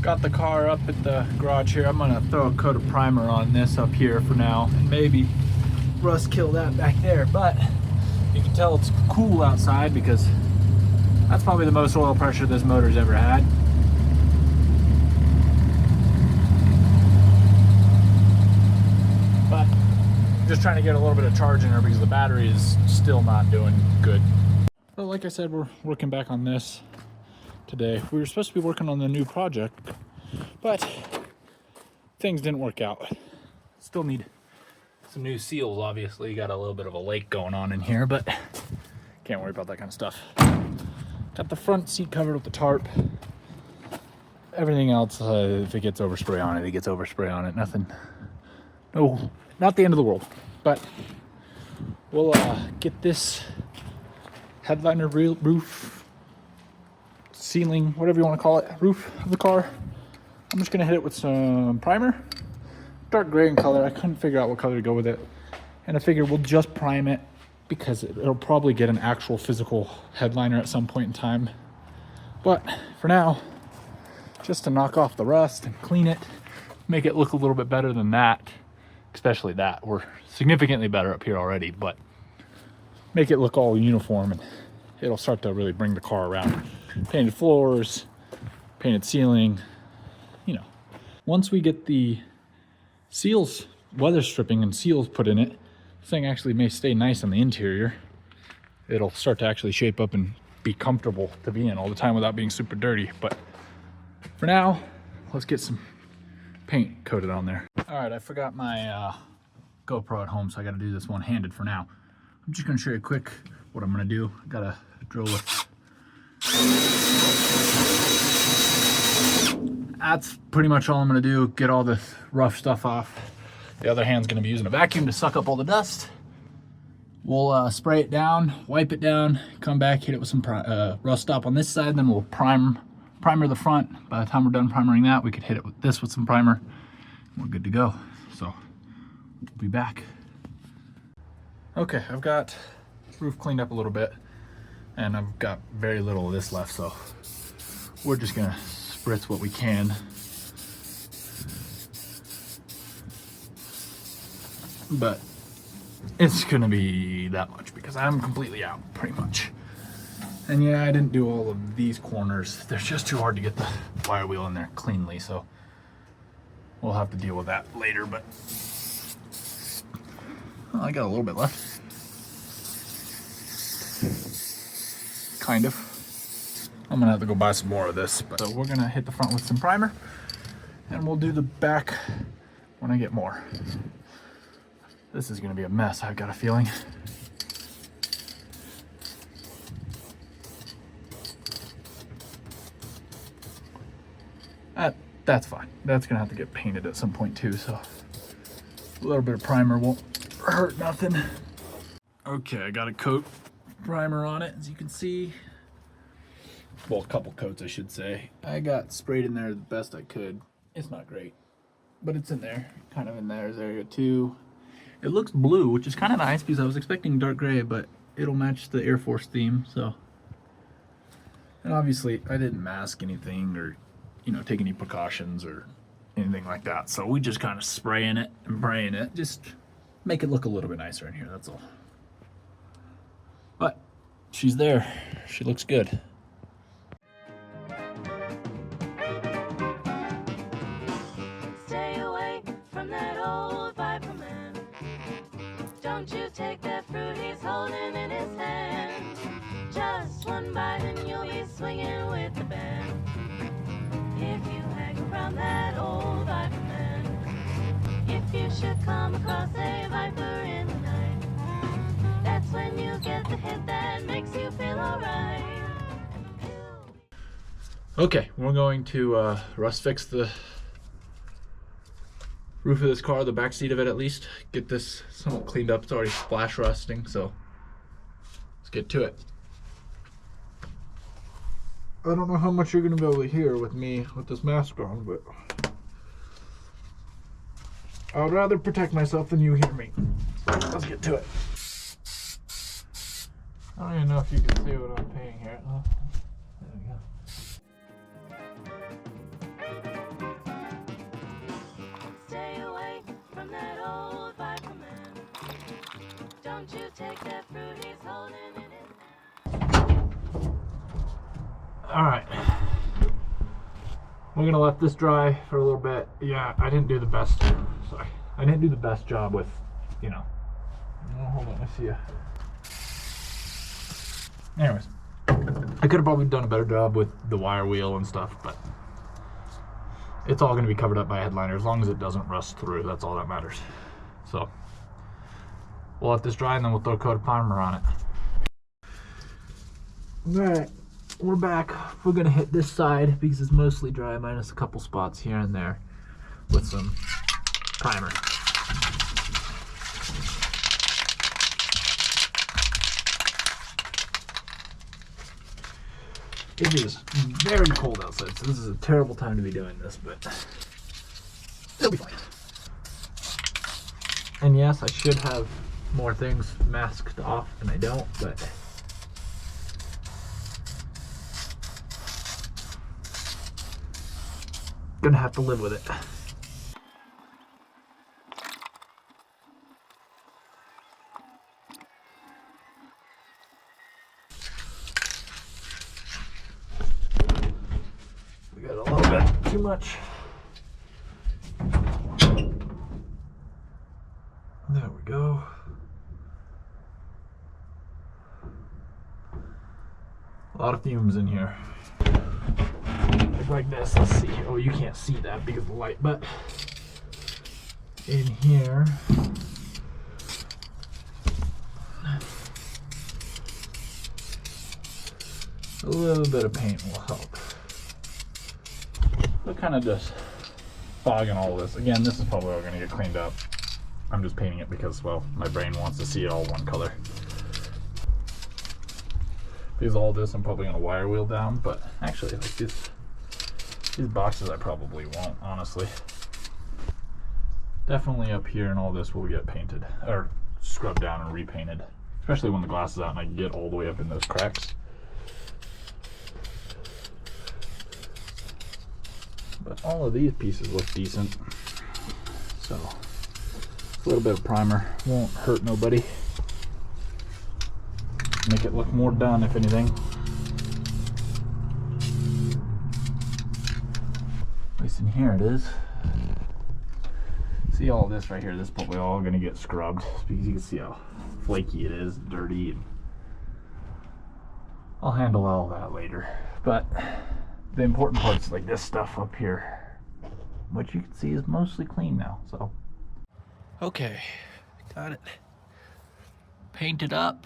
Got the car up at the garage here. I'm gonna throw a coat of primer on this up here for now, and maybe rust kill that back there. But you can tell it's cool outside because that's probably the most oil pressure this motor's ever had. But I'm just trying to get a little bit of charge in her because the battery is still not doing good. So like I said, we're working back on this today. We were supposed to be working on the new project, but things didn't work out. Still need some new seals, obviously. Got a little bit of a lake going on in here, but can't worry about that kind of stuff. Got the front seat covered with the tarp. Everything else, if it gets overspray on it, it gets overspray on it. Nothing, no, not the end of the world. But we'll get this headliner roof, ceiling, whatever you want to call it, roof of the car. I'm just gonna hit it with some primer, dark gray in color. I couldn't figure out what color to go with it, and I figured we'll just prime it because it'll probably get an actual physical headliner at some point in time. But for now, just to knock off the rust and clean it, make it look a little bit better than that, especially that. We're significantly better up here already, but make it look all uniform, and it'll start to really bring the car around. Painted floors, painted ceiling, you know. Once we get the seals, weather stripping and seals put in it, the thing actually may stay nice on the interior. It'll start to actually shape up and be comfortable to be in all the time without being super dirty. But for now, let's get some paint coated on there. All right, I forgot my GoPro at home, so I gotta do this one-handed for now. I'm just gonna show you quick what I'm gonna do. I gotta drill with. That's pretty much all I'm gonna do. Get all the rough stuff off. The other hand's gonna be using a vacuum to suck up all the dust. We'll spray it down, wipe it down, come back, hit it with some rust stop on this side, then we'll primer the front. By the time we're done primering that, we could hit it with this with some primer. We're good to go. So we'll be back. Okay, I've got roof cleaned up a little bit, and I've got very little of this left, so we're just gonna spritz what we can. But it's gonna be that much because I'm completely out, pretty much. And yeah, I didn't do all of these corners. They're just too hard to get the wire wheel in there cleanly, so we'll have to deal with that later. But well, I got a little bit left. Kind of. I'm gonna have to go buy some more of this, but we're gonna hit the front with some primer, and we'll do the back when I get more. This is gonna be a mess, I've got a feeling. That's fine. That's gonna have to get painted at some point too, so a little bit of primer won't hurt nothing. Okay, I got a coat primer on it, as you can see. Well, a couple coats, I should say. I got sprayed in there the best I could. It's not great, but it's in there, kind of in there's area too. It looks blue, which is kind of nice because I was expecting dark gray, but it'll match the Air Force theme, so. And obviously, I didn't mask anything or, you know, take any precautions or anything like that. So we just kind of spraying it and spraying it, just make it look a little bit nicer in here, that's all. But she's there, she looks good. Stay away from that old Viper man. Don't you take that fruit he's holding in his hand. Just one bite and you'll be swinging with the band. If you hang around that old Viper man, if you should come across a Viper in the night, that's when you get the hit that makes you feel alright. Okay, we're going to rust fix the roof of this car, the back seat of it at least. Get this somewhat cleaned up. It's already splash rusting, so let's get to it. I don't know how much you're going to be able to hear with me with this mask on, but I would rather protect myself than you hear me. Let's get to it. I don't even know if you can see what I'm painting here. There we go. Don't you take that fruit he's holding in his All right. We're gonna let this dry for a little bit. Yeah, I didn't do the best. Sorry, I didn't do the best job with, you know. Oh, hold on, I see you. Anyways, I could have probably done a better job with the wire wheel and stuff, but it's all gonna be covered up by headliner as long as it doesn't rust through. That's all that matters. So we'll let this dry and then we'll throw a coat of primer on it. All right. We're back. We're gonna hit this side because it's mostly dry, minus a couple spots here and there with some primer. It is very cold outside, so this is a terrible time to be doing this, but it'll be fine. And yes, I should have more things masked off, and I don't, but gonna have to live with it. We got a little bit too much. There we go. A lot of fumes in here. Like this, let's see. Oh, you can't see that because of the light, but in here, a little bit of paint will help. We're kind of just fogging all this. Again, this is probably all going to get cleaned up. I'm just painting it because, well, my brain wants to see it all one color. Because all this I'm probably going to wire wheel down, but actually, like this. These boxes I probably won't, honestly. Definitely up here and all this will get painted, or scrubbed down and repainted. Especially when the glass is out and I can get all the way up in those cracks. But all of these pieces look decent. So, a little bit of primer won't hurt nobody. Make it look more done, if anything. At least in here it is. See all this right here, this is probably all gonna get scrubbed because you can see how flaky it is, dirty. And I'll handle all that later. But the important part's like this stuff up here, which you can see is mostly clean now, so. Okay, got it painted up.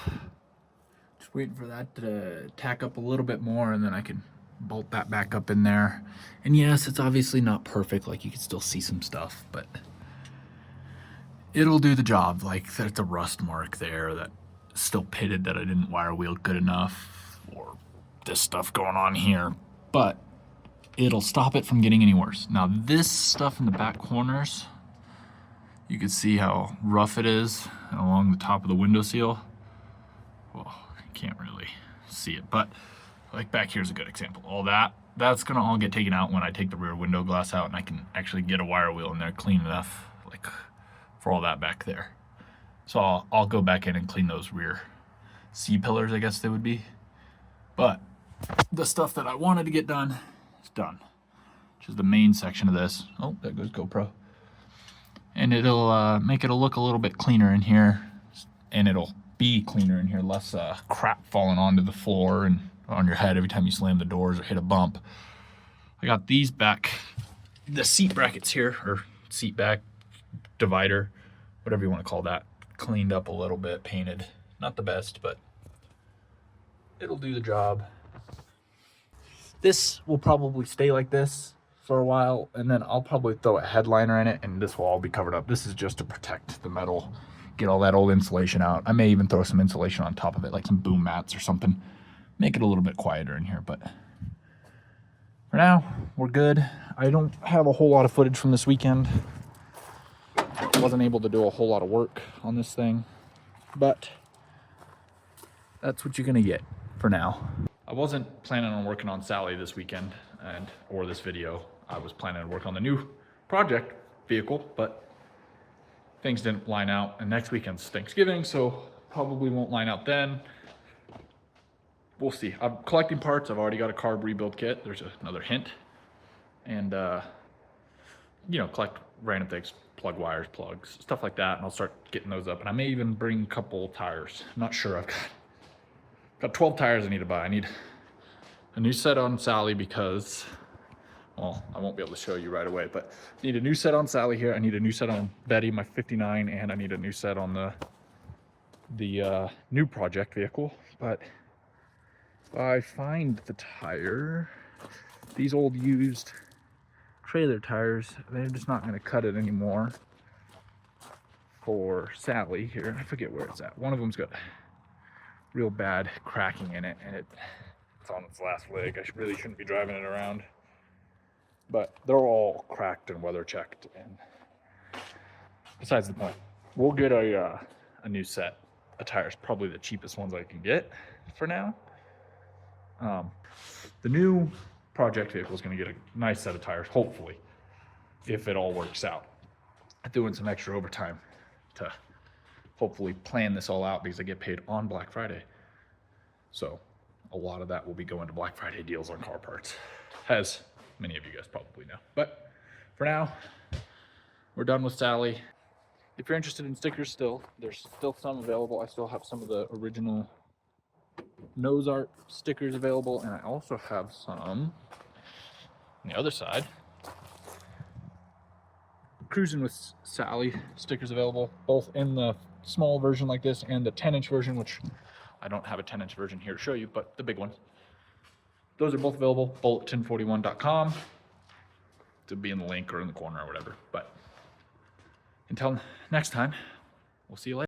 Just waiting for that to tack up a little bit more and then I can bolt that back up in there. And yes, it's obviously not perfect, like you can still see some stuff, but it'll do the job. Like there's a rust mark there that's still pitted that I didn't wire wheel good enough, or this stuff going on here, but it'll stop it from getting any worse. Now this stuff in the back corners, you can see how rough it is along the top of the window seal. Well, you can't really see it, but like back here's a good example. All that's gonna all get taken out when I take the rear window glass out and I can actually get a wire wheel in there clean enough, like for all that back there. So I'll go back in and clean those rear C-pillars, I guess they would be. But the stuff that I wanted to get done is done, which is the main section of this. Oh, there goes GoPro. And it'll make it look a little bit cleaner in here, and it'll be cleaner in here, less crap falling onto the floor and on your head every time you slam the doors or hit a bump. I got these back, the seat brackets here, or seat back divider, whatever you want to call that, cleaned up a little bit, painted. Not the best, but it'll do the job. This will probably stay like this for a while, and then I'll probably throw a headliner in it, and this will all be covered up. This is just to protect the metal, get all that old insulation out. I may even throw some insulation on top of it, like some boom mats or something. Make it a little bit quieter in here, but for now, we're good. I don't have a whole lot of footage from this weekend. Wasn't able to do a whole lot of work on this thing, but that's what you're gonna get for now. I wasn't planning on working on Sally this weekend or this video. I was planning to work on the new project vehicle, but things didn't line out, and next weekend's Thanksgiving, so Probably won't line out then. We'll see. I'm collecting parts. I've already got a carb rebuild kit. There's another hint. And, you know, collect random things, plug wires, plugs, stuff like that. And I'll start getting those up. And I may even bring a couple tires. I'm not sure. I've got 12 tires I need to buy. I need a new set on Sally because, well, I won't be able to show you right away, but I need a new set on Sally here. I need a new set on Betty, my 59, and I need a new set on the new project vehicle. But if I find the tire, these old used trailer tires, they're just not going to cut it anymore for Sally here. I forget where it's at. One of them's got real bad cracking in it, and it's on its last leg. I really shouldn't be driving it around, but they're all cracked and weather checked. And besides the point, we'll get a new set of tires, probably the cheapest ones I can get for now. The new project vehicle is going to get a nice set of tires, hopefully, if it all works out. I'm doing some extra overtime to hopefully plan this all out because I get paid on Black Friday. So a lot of that will be going to Black Friday deals on car parts, as many of you guys probably know. But for now, we're done with Sally. If you're interested in stickers still, there's still some available. I still have some of the original nose art stickers available, and I also have some on the other side Cruising with Sally stickers available, both in the small version like this and the 10-inch version, which I don't have a 10-inch version here to show you, but the big one. Those are both available, bullet1041.com. To be in the link or in the corner or whatever. But until next time, we'll see you later.